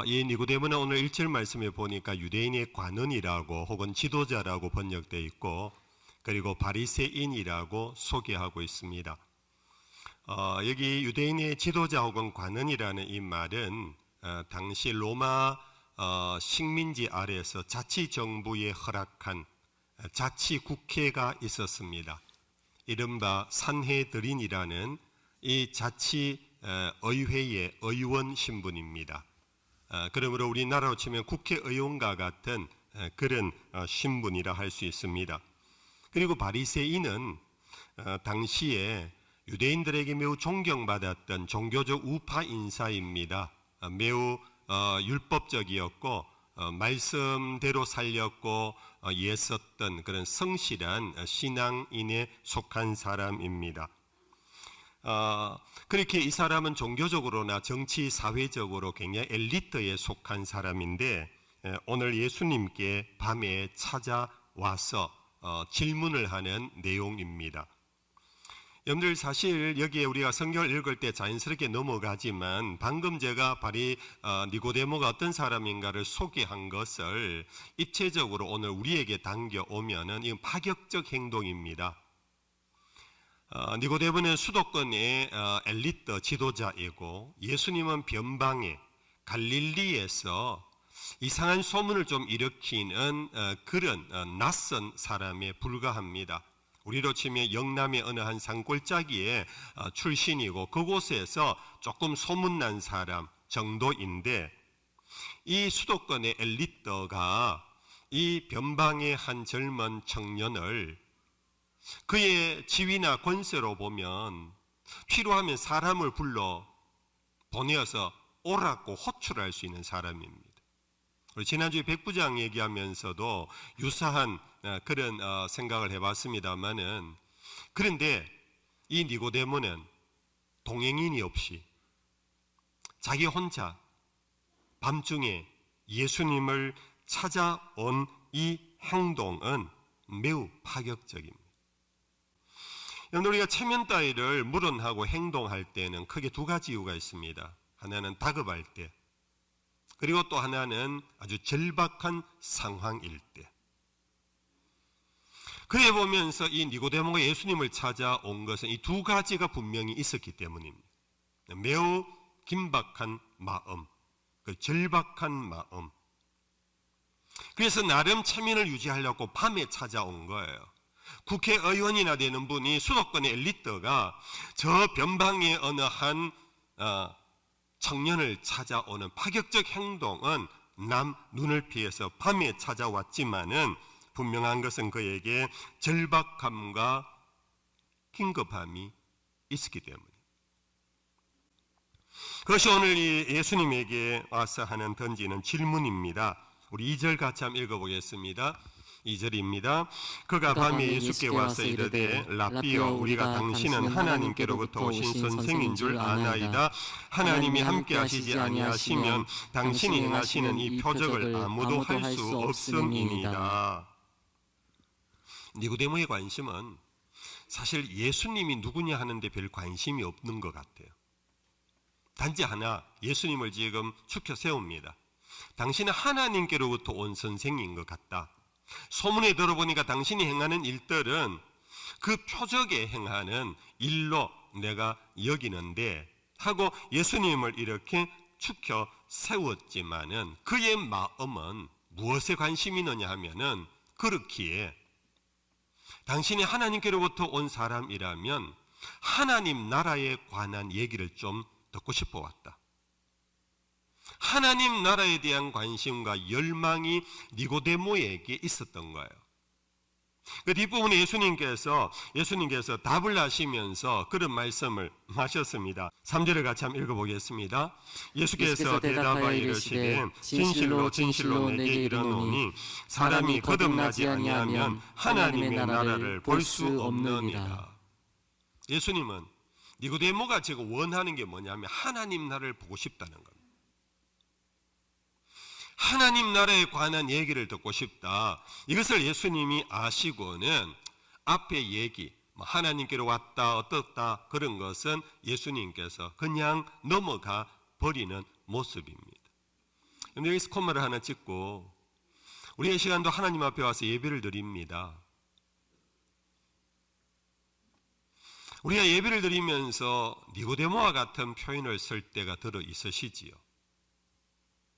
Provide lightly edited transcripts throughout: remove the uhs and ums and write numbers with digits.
이 니고데모는 오늘 1절 말씀에 보니까 유대인의 관원이라고 혹은 지도자라고 번역되어 있고, 그리고 바리새인이라고 소개하고 있습니다. 여기 유대인의 지도자 혹은 관원이라는 이 말은 당시 로마 식민지 아래에서 자치정부에 허락한 자치국회가 있었습니다. 이른바 산헤드린이라는 이 자치의회의 의원 신분입니다. 그러므로 우리나라로 치면 국회의원과 같은 그런 신분이라 할 수 있습니다. 그리고 바리새인은 당시에 유대인들에게 매우 존경받았던 종교적 우파 인사입니다. 매우 율법적이었고 말씀대로 살렸고 예썼던 그런 성실한 신앙인에 속한 사람입니다. 그렇게 이 사람은 종교적으로나 정치 사회적으로 굉장히 엘리트에 속한 사람인데, 오늘 예수님께 밤에 찾아와서 질문을 하는 내용입니다. 여러분들, 사실 여기에 우리가 성경을 읽을 때 자연스럽게 넘어가지만 방금 제가 니고데모가 어떤 사람인가를 소개한 것을 입체적으로 오늘 우리에게 당겨오면은 이건 파격적 행동입니다. 니고데모는 수도권의 엘리트 지도자이고, 예수님은 변방에 갈릴리에서 이상한 소문을 좀 일으키는 그런 낯선 사람에 불과합니다. 우리로 치면 영남의 어느 한 산골짜기의 출신이고 그곳에서 조금 소문난 사람 정도인데, 이 수도권의 엘리트가 이 변방의 한 젊은 청년을 그의 지위나 권세로 보면 필요하면 사람을 불러 보내어서 오라고 호출할 수 있는 사람입니다. 우리 지난주에 백부장 얘기하면서도 유사한 그런 생각을 해봤습니다만은, 그런데 이 니고데모는 동행인이 없이 자기 혼자 밤중에 예수님을 찾아온 이 행동은 매우 파격적입니다. 우리가 체면 따위를 물어하고 행동할 때는 크게 두 가지 이유가 있습니다. 하나는 다급할 때, 그리고 또 하나는 아주 절박한 상황일 때. 그래 보면서 이 니고데모가 예수님을 찾아온 것은 이 두 가지가 분명히 있었기 때문입니다. 매우 긴박한 마음, 그 절박한 마음. 그래서 나름 체면을 유지하려고 밤에 찾아온 거예요. 국회의원이나 되는 분이, 수도권의 엘리트가 저 변방의 어느 한 청년을 찾아오는 파격적 행동은 남 눈을 피해서 밤에 찾아왔지만은 분명한 것은 그에게 절박함과 긴급함이 있었기 때문입니다. 그것이 오늘 이 예수님에게 와서 던지는 질문입니다. 우리 2절 같이 한번 읽어보겠습니다. 2절입니다. 그가 밤에 예수께 와서 이르되 라삐여, 우리가 당신은 하나님께로부터 오신 선생인 줄 아나이다. 하나님이 함께 하시지 아니하시면 당신이 행하시는 이 표적을 아무도 할 수 없음이니이다. 니고데모의 관심은 사실 예수님이 누구냐 하는데 별 관심이 없는 것 같아요. 단지 하나, 예수님을 지금 추켜 세웁니다. 당신은 하나님께로부터 온 선생인 것 같다. 소문에 들어보니까 당신이 행하는 일들은 그 표적에 행하는 일로 내가 여기는데 하고 예수님을 이렇게 추켜 세웠지만은 그의 마음은 무엇에 관심이 있느냐 하면은, 그렇기에 당신이 하나님께로부터 온 사람이라면 하나님 나라에 관한 얘기를 좀 듣고 싶어 왔다. 하나님 나라에 대한 관심과 열망이 니고데모에게 있었던 거예요. 그 뒷부분에 예수님께서 답을 하시면서 그런 말씀을 하셨습니다. 3절을 같이 한번 읽어보겠습니다. 예수께서 대답하여 이르시되 진실로 진실로 내게 이르노니 사람이 거듭나지 아니하면 하나님의 나라를 볼 수 없느니라. 예수님은 니고데모가 지금 원하는 게 뭐냐면 하나님 나라를 보고 싶다는 겁니다. 하나님 나라에 관한 얘기를 듣고 싶다. 이것을 예수님이 아시고는 앞에 얘기, 하나님께로 왔다 어떻다 그런 것은 예수님께서 그냥 넘어가 버리는 모습입니다. 여기서 콤마를 하나 찍고 우리의 시간도 하나님 앞에 와서 예배를 드립니다. 우리가 예배를 드리면서 니고데모와 같은 표현을 쓸 때가 들어 있으시지요.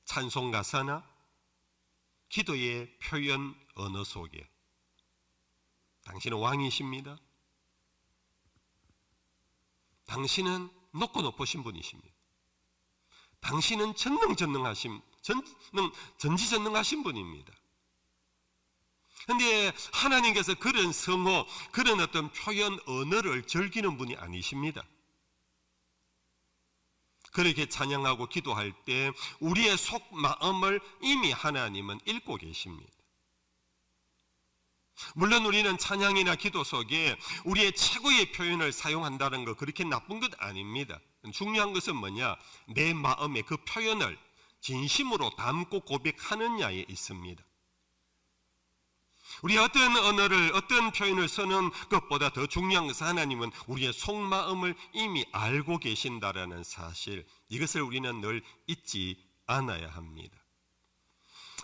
찬송 가사나 기도의 표현 언어 속에 당신은 왕이십니다. 당신은 높고 높으신 분이십니다. 당신은 전지전능하신 분입니다. 그런데 하나님께서 그런 성호, 그런 어떤 표현 언어를 즐기는 분이 아니십니다. 그렇게 찬양하고 기도할 때 우리의 속마음을 이미 하나님은 읽고 계십니다. 물론 우리는 찬양이나 기도 속에 우리의 최고의 표현을 사용한다는 거 그렇게 나쁜 것 아닙니다. 중요한 것은 뭐냐? 내 마음에 그 표현을 진심으로 담고 고백하느냐에 있습니다. 우리 어떤 언어를, 어떤 표현을 쓰는 것보다 더 중요한 것은 하나님은 우리의 속마음을 이미 알고 계신다라는 사실, 이것을 우리는 늘 잊지 않아야 합니다.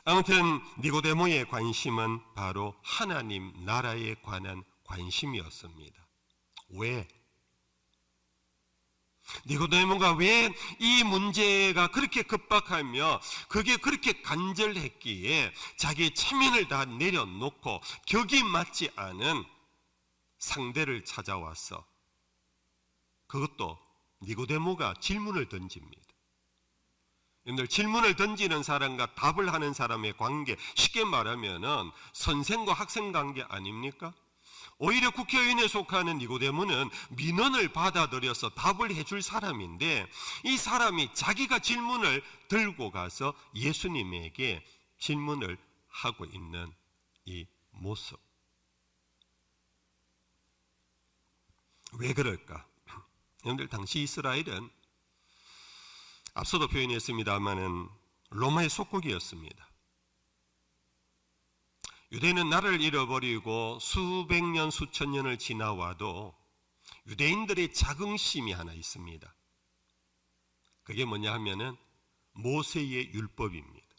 아무튼 니고데모의 관심은 바로 하나님 나라에 관한 관심이었습니다. 왜? 니고데모가 왜 이 문제가 그렇게 급박하며 그게 그렇게 간절했기에 자기의 체면을 다 내려놓고 격이 맞지 않은 상대를 찾아와서 그것도 니고데모가 질문을 던집니다. 여러분들, 질문을 던지는 사람과 답을 하는 사람의 관계, 쉽게 말하면 선생과 학생 관계 아닙니까? 오히려 국회의원에 속하는 니고데모는 민원을 받아들여서 답을 해줄 사람인데 이 사람이 자기가 질문을 들고 가서 예수님에게 질문을 하고 있는 이 모습. 왜 그럴까? 여러분들, 당시 이스라엘은 앞서도 표현했습니다마는 로마의 속국이었습니다. 유대인은 나라를 잃어버리고 수백 년, 수천 년을 지나와도 유대인들의 자긍심이 하나 있습니다. 그게 뭐냐 하면은 모세의 율법입니다.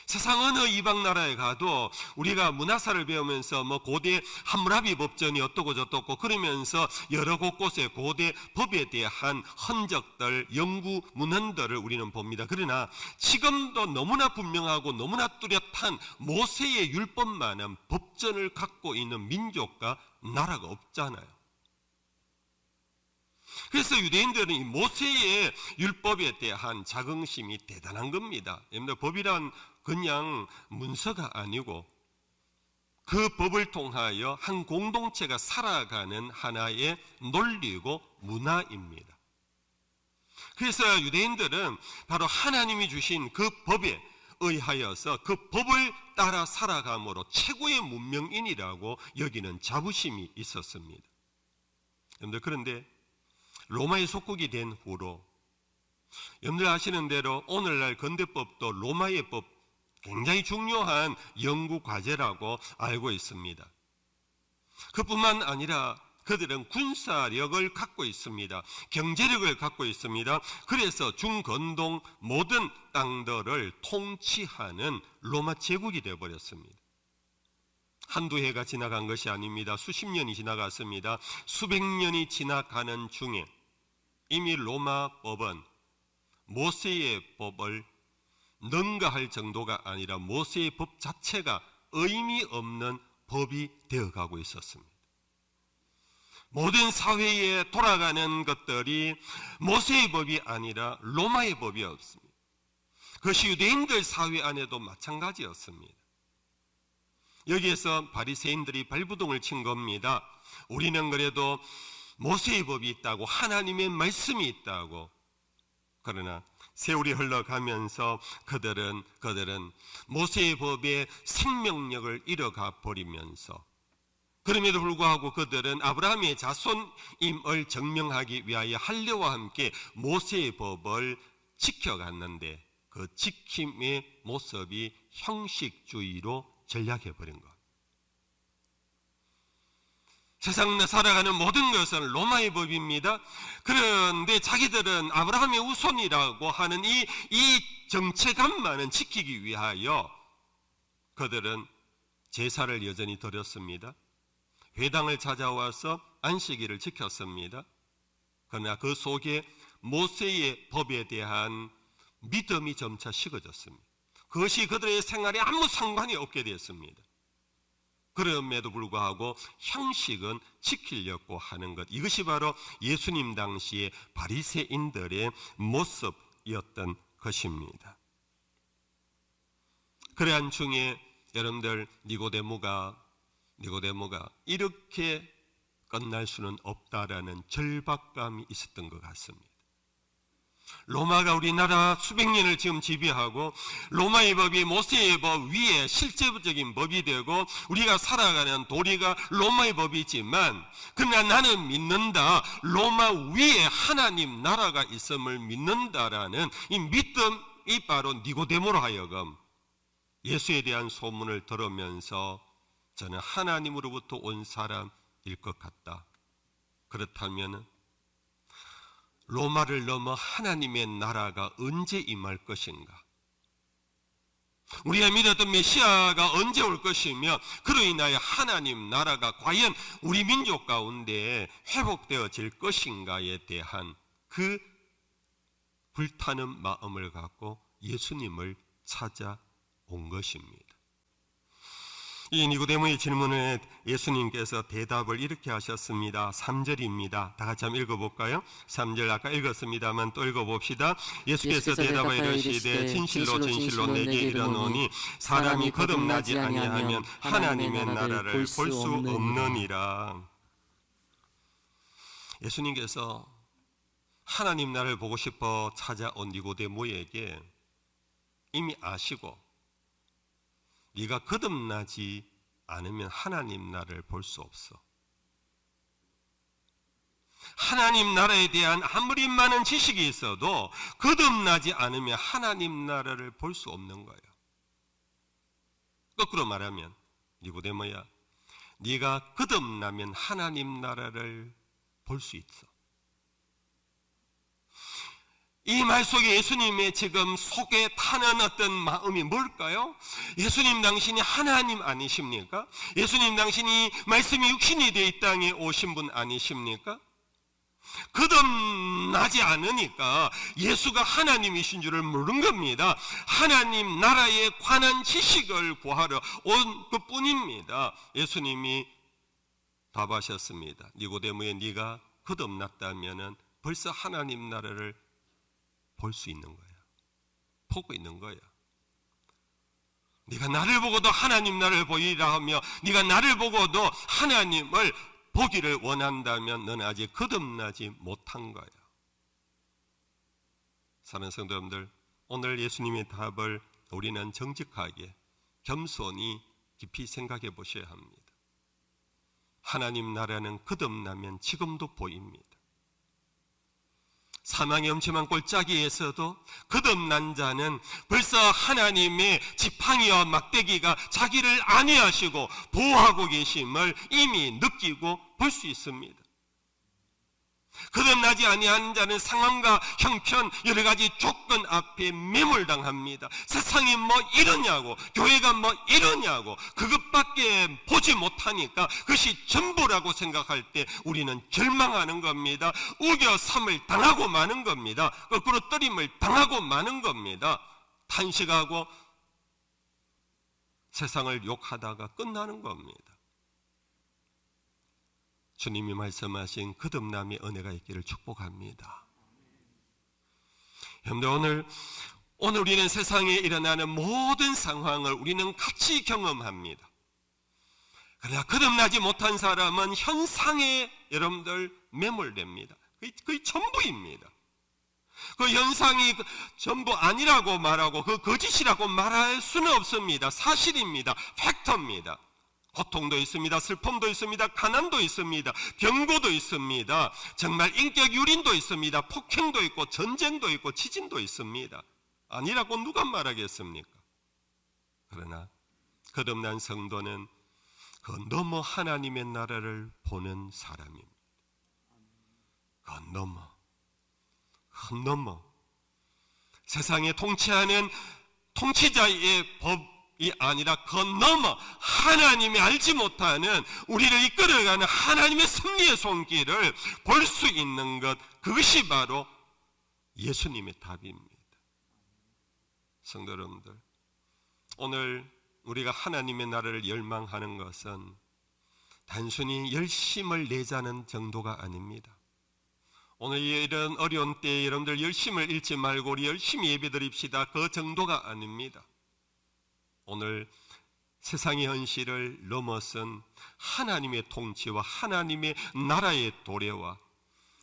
세상 어느 이방 나라에 가도 우리가 문화사를 배우면서 고대 함무라비 법전이 어떻고 저떻고 그러면서 여러 곳곳에 고대 법에 대한 흔적들, 연구 문헌들을 우리는 봅니다. 그러나 지금도 너무나 분명하고 너무나 뚜렷한 모세의 율법만한 법전을 갖고 있는 민족과 나라가 없잖아요. 그래서 유대인들은 이 모세의 율법에 대한 자긍심이 대단한 겁니다. 여러분들, 법이란 그냥 문서가 아니고 그 법을 통하여 한 공동체가 살아가는 하나의 논리고 문화입니다. 그래서 유대인들은 바로 하나님이 주신 그 법에 의하여서 그 법을 따라 살아감으로 최고의 문명인이라고 여기는 자부심이 있었습니다. 그런데 로마의 속국이 된 후로 여러분들 아시는 대로 오늘날 근대법도 로마의 법 굉장히 중요한 연구 과제라고 알고 있습니다. 그뿐만 아니라 그들은 군사력을 갖고 있습니다. 경제력을 갖고 있습니다. 그래서 중건동 모든 땅들을 통치하는 로마 제국이 되어버렸습니다. 한두 해가 지나간 것이 아닙니다. 수십 년이 지나갔습니다. 수백 년이 지나가는 중에 이미 로마 법은 모세의 법을 능가할 정도가 아니라 모세의 법 자체가 의미 없는 법이 되어가고 있었습니다. 모든 사회에 돌아가는 것들이 모세의 법이 아니라 로마의 법이었습니다. 그것이 유대인들 사회 안에도 마찬가지였습니다. 여기에서 바리새인들이 발부동을 친 겁니다. 우리는 그래도 모세의 법이 있다고, 하나님의 말씀이 있다고. 그러나 세월이 흘러가면서 그들은 모세의 법의 생명력을 잃어가 버리면서, 그럼에도 불구하고 그들은 아브라함의 자손임을 증명하기 위하여 할례와 함께 모세의 법을 지켜갔는데 그 지킴의 모습이 형식주의로 전락해버린 것. 세상 살아가는 모든 것은 로마의 법입니다. 그런데 자기들은 아브라함의 후손이라고 하는 이 정체감만은 지키기 위하여 그들은 제사를 여전히 드렸습니다. 회당을 찾아와서 안식일을 지켰습니다. 그러나 그 속에 모세의 법에 대한 믿음이 점차 식어졌습니다. 그것이 그들의 생활에 아무 상관이 없게 되었습니다. 그럼에도 불구하고 형식은 지키려고 하는 것, 이것이 바로 예수님 당시의 바리새인들의 모습이었던 것입니다. 그러한 중에 여러분들 니고데모가 이렇게 끝날 수는 없다라는 절박감이 있었던 것 같습니다. 로마가 우리나라 수백 년을 지금 지배하고 로마의 법이 모세의 법 위에 실제적인 법이 되고 우리가 살아가는 도리가 로마의 법이지만, 그러나 나는 믿는다, 로마 위에 하나님 나라가 있음을 믿는다라는 이 믿음이 바로 니고데모로 하여금 예수에 대한 소문을 들으면서 저는 하나님으로부터 온 사람일 것 같다, 그렇다면 로마를 넘어 하나님의 나라가 언제 임할 것인가, 우리가 믿었던 메시아가 언제 올 것이며 그로 인하여 하나님 나라가 과연 우리 민족 가운데 회복되어질 것인가에 대한 그 불타는 마음을 갖고 예수님을 찾아온 것입니다. 이 니고데모의 질문에 예수님께서 대답을 이렇게 하셨습니다. 3절입니다. 다 같이 한번 읽어볼까요? 3절 아까 읽었습니다만 또 읽어봅시다. 예수께서 대답하여 이르시되 진실로 진실로 내게 이르노니 사람이 거듭나지 아니하면 하나님의 나라를 볼 수 없느니라. 예수님께서 하나님 나라를 보고 싶어 찾아온 니고데모에게 이미 아시고 네가 거듭나지 않으면 하나님 나라를 볼 수 없어. 하나님 나라에 대한 아무리 많은 지식이 있어도 거듭나지 않으면 하나님 나라를 볼 수 없는 거예요. 거꾸로 말하면 니고데모야, 네가 거듭나면 하나님 나라를 볼 수 있어. 이 말 속에 예수님의 지금 속에 타는 어떤 마음이 뭘까요? 예수님 당신이 하나님 아니십니까? 예수님 당신이 말씀이 육신이 되어 이 땅에 오신 분 아니십니까? 거듭나지 않으니까 예수가 하나님이신 줄을 모르는 겁니다. 하나님 나라에 관한 지식을 구하러 온 것뿐입니다. 예수님이 답하셨습니다. 니고데모에 네가 거듭났다면 벌써 하나님 나라를 볼 수 있는 거야. 보고 있는 거야. 네가 나를 보고도 하나님 나라를 보이라 하며 네가 나를 보고도 하나님을 보기를 원한다면 너는 아직 거듭나지 못한 거야. 사랑하는 성도 여러분들, 오늘 예수님의 답을 우리는 정직하게 겸손히 깊이 생각해 보셔야 합니다. 하나님 나라는 거듭나면 지금도 보입니다. 사망의 엄침한 골짜기에서도 거듭난 자는 벌써 하나님의 지팡이와 막대기가 자기를 안위하시고 보호하고 계심을 이미 느끼고 볼 수 있습니다. 거듭나지 아니한 자는 상황과 형편 여러 가지 조건 앞에 매몰당합니다. 세상이 뭐 이러냐고, 교회가 뭐 이러냐고, 그것밖에 보지 못하니까 그것이 전부라고 생각할 때 우리는 절망하는 겁니다. 우겨삼을 당하고 마는 겁니다. 거꾸로 떨림을 당하고 마는 겁니다. 탄식하고 세상을 욕하다가 끝나는 겁니다. 주님이 말씀하신 거듭남의 은혜가 있기를 축복합니다. 여러분들, 오늘 우리는 세상에 일어나는 모든 상황을 우리는 같이 경험합니다. 그러나 거듭나지 못한 사람은 현상에 여러분들 매몰됩니다. 그게 전부입니다. 그 현상이 전부 아니라고 말하고 그 거짓이라고 말할 수는 없습니다. 사실입니다. 팩터입니다. 고통도 있습니다. 슬픔도 있습니다. 가난도 있습니다. 병고도 있습니다. 정말 인격 유린도 있습니다. 폭행도 있고 전쟁도 있고 지진도 있습니다. 아니라고 누가 말하겠습니까? 그러나 거듭난 성도는 그 너머 하나님의 나라를 보는 사람입니다. 그 너머 세상에 통치하는 통치자의 법이 아니라 그 너머 하나님이 알지 못하는 우리를 이끌어가는 하나님의 승리의 손길을 볼 수 있는 것, 그것이 바로 예수님의 답입니다. 성도 여러분들, 오늘 우리가 하나님의 나라를 열망하는 것은 단순히 열심을 내자는 정도가 아닙니다. 오늘 이런 어려운 때에 여러분들 열심을 잃지 말고 우리 열심히 예배드립시다, 그 정도가 아닙니다. 오늘 세상의 현실을 넘어선 하나님의 통치와 하나님의 나라의 도래와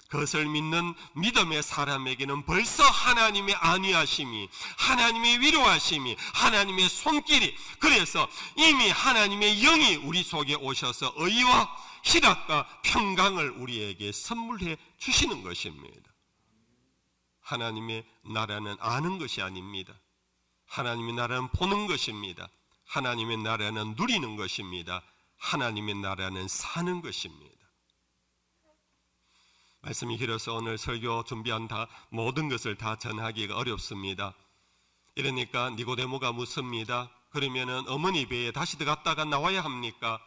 그것을 믿는 믿음의 사람에게는 벌써 하나님의 안위하심이, 하나님의 위로하심이, 하나님의 손길이, 그래서 이미 하나님의 영이 우리 속에 오셔서 의와 희락과 평강을 우리에게 선물해 주시는 것입니다. 하나님의 나라는 아는 것이 아닙니다. 하나님의 나라는 보는 것입니다. 하나님의 나라는 누리는 것입니다. 하나님의 나라는 사는 것입니다. 말씀이 길어서 오늘 설교 준비한 모든 것을 다 전하기가 어렵습니다. 이러니까 니고데모가 묻습니다. 그러면은 어머니 배에 다시 들어갔다가 나와야 합니까?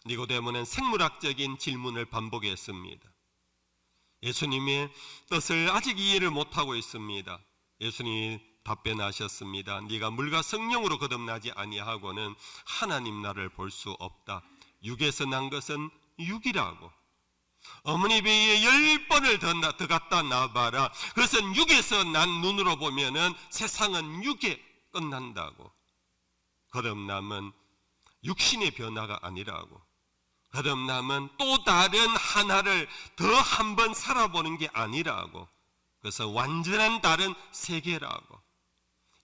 니고데모는 생물학적인 질문을 반복했습니다. 예수님의 뜻을 아직 이해를 못하고 있습니다. 예수님이 답변하셨습니다. 네가 물과 성령으로 거듭나지 아니하고는 하나님 나라를 볼 수 없다. 육에서 난 것은 육이라고. 어머니 배에 10번을 더 갖다 놔봐라. 그것은 육에서 난 눈으로 보면은 세상은 육에 끝난다고. 거듭남은 육신의 변화가 아니라고. 거듭남은 또 다른 하나를 더 한 번 살아보는 게 아니라고. 그래서 완전한 다른 세계라고.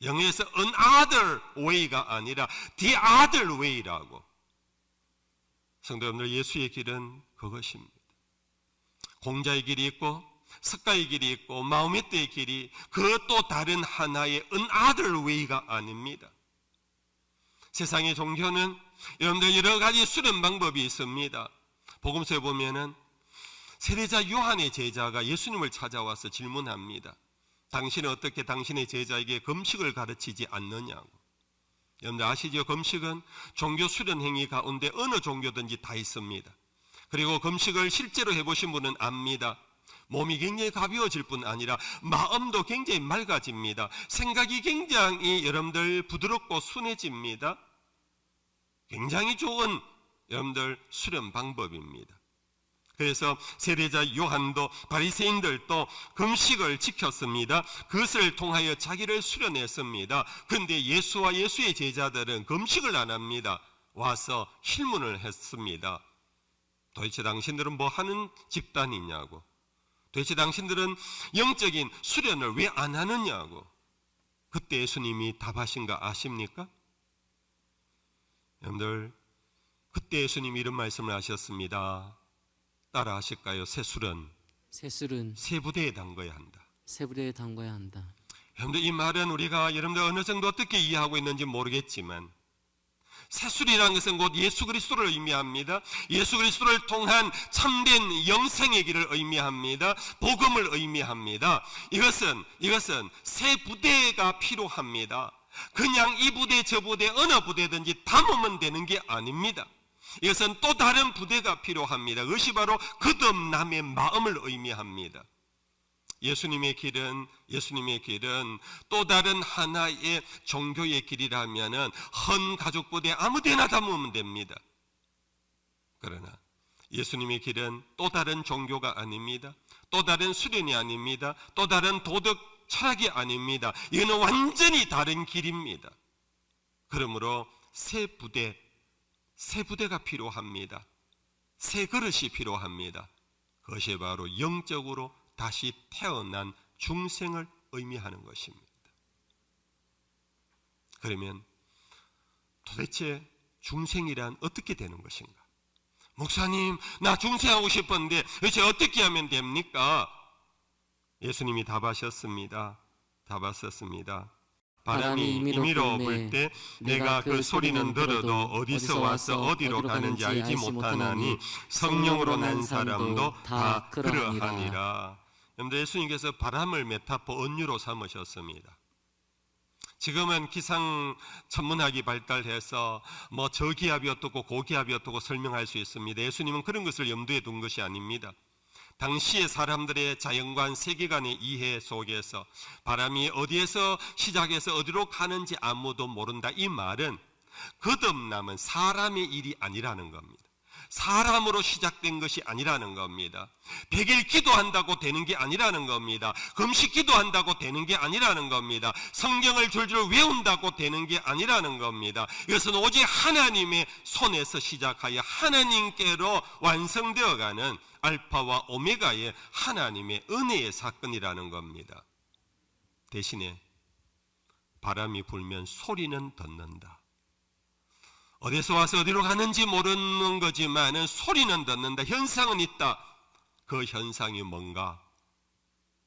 영어에서 another way가 아니라 the other way라고. 성도 여러분들, 예수의 길은 그것입니다. 공자의 길이 있고 석가의 길이 있고 마호메트의 길이, 그 또 다른 하나의 another way가 아닙니다. 세상의 종교는 여러분들 여러 가지 수련 방법이 있습니다. 복음서에 보면은 세례자 요한의 제자가 예수님을 찾아와서 질문합니다. 당신은 어떻게 당신의 제자에게 금식을 가르치지 않느냐고. 여러분들 아시죠? 금식은 종교 수련 행위 가운데 어느 종교든지 다 있습니다. 그리고 금식을 실제로 해보신 분은 압니다. 몸이 굉장히 가벼워질 뿐 아니라 마음도 굉장히 맑아집니다. 생각이 굉장히 여러분들 부드럽고 순해집니다. 굉장히 좋은 여러분들 수련 방법입니다. 그래서 세례자 요한도 바리새인들도 금식을 지켰습니다. 그것을 통하여 자기를 수련했습니다. 그런데 예수와 예수의 제자들은 금식을 안 합니다. 와서 질문을 했습니다. 도대체 당신들은 뭐 하는 집단이냐고. 도대체 당신들은 영적인 수련을 왜 안 하느냐고. 그때 예수님이 답하신 거 아십니까? 여러분들, 그때 예수님이 이런 말씀을 하셨습니다. 따라 하실까요? 새술은 새 부대에 담궈야 한다. 새 부대에 담궈야 한다. 여러분들, 이 말은 우리가 여러분들 어느 정도 어떻게 이해하고 있는지 모르겠지만 새술이라는 것은 곧 예수 그리스도를 의미합니다. 예수 그리스도를 통한 참된 영생의 길을 의미합니다. 복음을 의미합니다. 이것은 새 부대가 필요합니다. 그냥 이 부대 저 부대 어느 부대든지 담으면 되는 게 아닙니다. 이것은 또 다른 부대가 필요합니다. 그것이 바로 거듭남의 마음을 의미합니다. 예수님의 길은 또 다른 하나의 종교의 길이라면은 헌 가족 부대 아무데나 담으면 됩니다. 그러나 예수님의 길은 또 다른 종교가 아닙니다. 또 다른 수련이 아닙니다. 또 다른 도덕 철학이 아닙니다. 이거는 완전히 다른 길입니다. 그러므로 새 부대가 필요합니다. 새 그릇이 필요합니다. 그것이 바로 영적으로 다시 태어난 중생을 의미하는 것입니다. 그러면 도대체 중생이란 어떻게 되는 것인가? 목사님, 나 중생하고 싶었는데 도대체 어떻게 하면 됩니까? 예수님이 답하셨습니다. 바람이 임의로 불 때 내가 그 소리는 들어도 어디서 와서 어디로 가는지 알지 못하나니 성령으로 난 사람도 다 그러하니라. 여러분들, 예수님께서 바람을 메타포 은유로 삼으셨습니다. 지금은 기상 천문학이 발달해서 뭐 저기압이 어떻고 고기압이 어떻고 설명할 수 있습니다. 예수님은 그런 것을 염두에 둔 것이 아닙니다. 당시의 사람들의 자연관 세계관의 이해 속에서 바람이 어디에서 시작해서 어디로 가는지 아무도 모른다, 이 말은 거듭남은 사람의 일이 아니라는 겁니다. 사람으로 시작된 것이 아니라는 겁니다. 100일 기도한다고 되는 게 아니라는 겁니다. 금식 기도한다고 되는 게 아니라는 겁니다. 성경을 줄줄 외운다고 되는 게 아니라는 겁니다. 이것은 오직 하나님의 손에서 시작하여 하나님께로 완성되어가는 알파와 오메가의 하나님의 은혜의 사건이라는 겁니다. 대신에 바람이 불면 소리는 듣는다. 어디서 와서 어디로 가는지 모르는 거지만은 소리는 듣는다. 현상은 있다. 그 현상이 뭔가?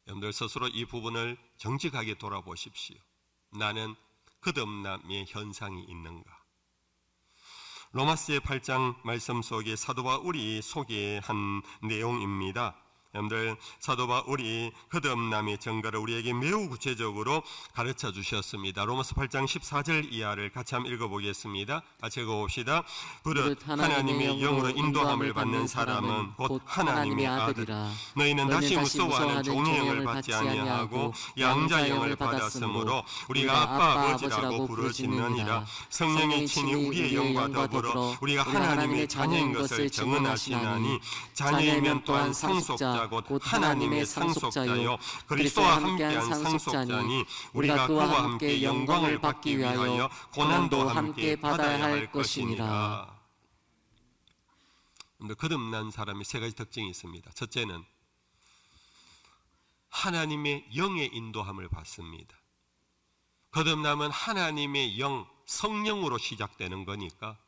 여러분들 스스로 이 부분을 정직하게 돌아보십시오. 나는 거듭남의 현상이 있는가? 로마서의 8장 말씀 속에 사도 바울이 소개한 내용입니다. 여러분들, 사도 바울이 거듭남의 증거를 우리에게 매우 구체적으로 가르쳐 주셨습니다. 로마서 8장 14절 이하를 같이 한번 읽어보겠습니다. 같이 읽어봅시다. 버릇 하나님의 영으로 인도함을 받는 사람은 곧 하나님의 아들이라. 너희는 다시 무서워하는 종의 영을 받지 아니하고 양자의 영을 받았으므로 우리가 아빠 아버지라고 부르짖느니라. 성령이 친히 우리의 영과 더불어 우리가 하나님의 자녀인 것을 증언하시나니 자녀이면 또한 상속자 곧 하나님의 상속자요 그리스도와 함께한 상속자니 우리가 그와 함께 영광을 받기 위하여 고난도 함께 받아야 할 것이니라. 거듭난 사람이 세 가지 특징이 있습니다. 첫째는 하나님의 영의 인도함을 받습니다. 거듭남은 하나님의 영, 성령으로 시작되는 거니까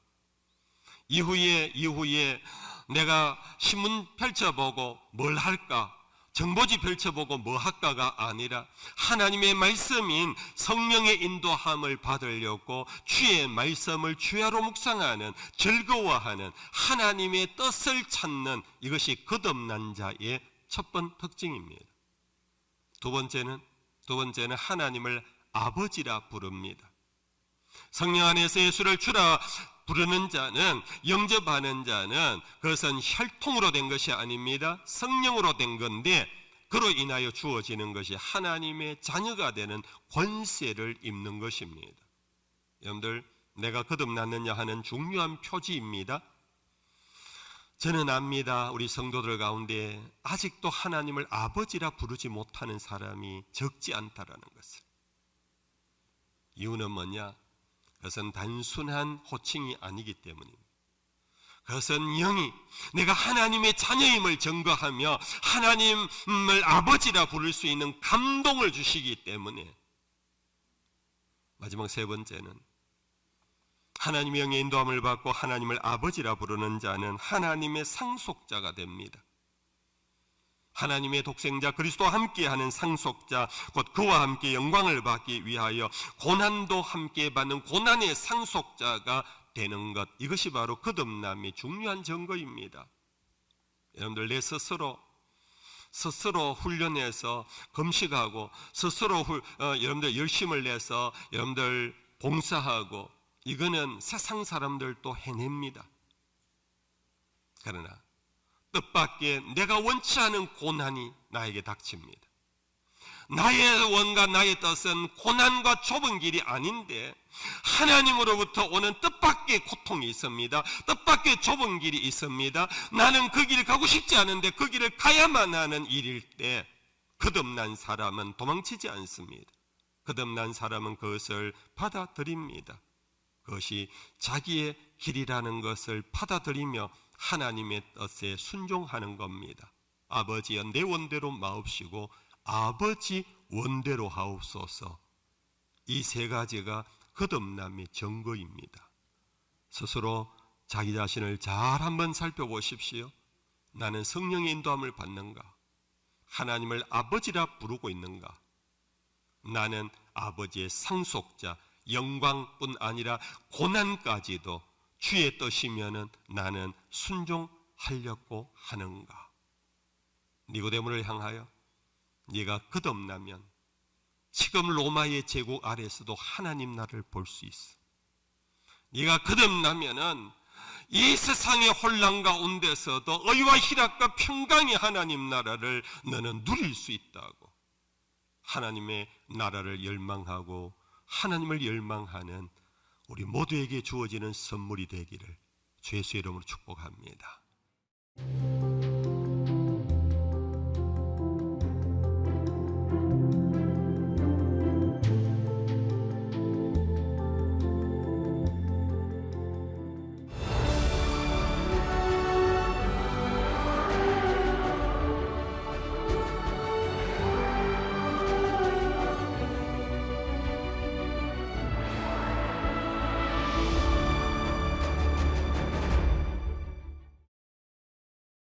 이후에 내가 신문 펼쳐보고 뭘 할까, 정보지 펼쳐보고 뭐 할까가 아니라 하나님의 말씀인 성령의 인도함을 받으려고 주의 말씀을 주야로 묵상하는, 즐거워하는 하나님의 뜻을 찾는, 이것이 거듭난 자의 첫 번째 특징입니다. 두 번째는 하나님을 아버지라 부릅니다. 성령 안에서 예수를 주라 부르는 자는, 영접하는 자는 그것은 혈통으로 된 것이 아닙니다. 성령으로 된 건데 그로 인하여 주어지는 것이 하나님의 자녀가 되는 권세를 입는 것입니다. 여러분들, 내가 거듭났느냐 하는 중요한 표지입니다. 저는 압니다. 우리 성도들 가운데 아직도 하나님을 아버지라 부르지 못하는 사람이 적지 않다라는 것을. 이유는 뭐냐? 그것은 단순한 호칭이 아니기 때문입니다. 그것은 영이 내가 하나님의 자녀임을 증거하며 하나님을 아버지라 부를 수 있는 감동을 주시기 때문에. 마지막 세 번째는 하나님의 영의 인도함을 받고 하나님을 아버지라 부르는 자는 하나님의 상속자가 됩니다. 하나님의 독생자 그리스도와 함께하는 상속자, 곧 그와 함께 영광을 받기 위하여 고난도 함께 받는 고난의 상속자가 되는 것, 이것이 바로 거듭남의 중요한 증거입니다. 여러분들, 내 스스로 훈련해서 금식하고 스스로 여러분들 열심을 내서 여러분들 봉사하고, 이거는 세상 사람들도 해냅니다. 그러나 뜻밖의 내가 원치 않은 고난이 나에게 닥칩니다. 나의 원과 나의 뜻은 고난과 좁은 길이 아닌데 하나님으로부터 오는 뜻밖의 고통이 있습니다. 뜻밖의 좁은 길이 있습니다. 나는 그 길을 가고 싶지 않은데 그 길을 가야만 하는 일일 때 거듭난 사람은 도망치지 않습니다. 거듭난 사람은 그것을 받아들입니다. 그것이 자기의 길이라는 것을 받아들이며 하나님의 뜻에 순종하는 겁니다. 아버지여 내 원대로 마옵시고 아버지 원대로 하옵소서. 이 세 가지가 거듭남의 증거입니다. 스스로 자기 자신을 잘 한번 살펴보십시오. 나는 성령의 인도함을 받는가? 하나님을 아버지라 부르고 있는가? 나는 아버지의 상속자, 영광뿐 아니라 고난까지도 주의 뜻이면은 나는 순종하려고 하는가? 니고데모를 향하여 네가 끝없나면 지금 로마의 제국 아래에서도 하나님 나라를 볼 수 있어. 네가 끝없나면은 이 세상의 혼란 가운데서도 의와 희락과 평강의 하나님 나라를 너는 누릴 수 있다고. 하나님의 나라를 열망하고 하나님을 열망하는 우리 모두에게 주어지는 선물이 되기를 주 예수의 이름으로 축복합니다.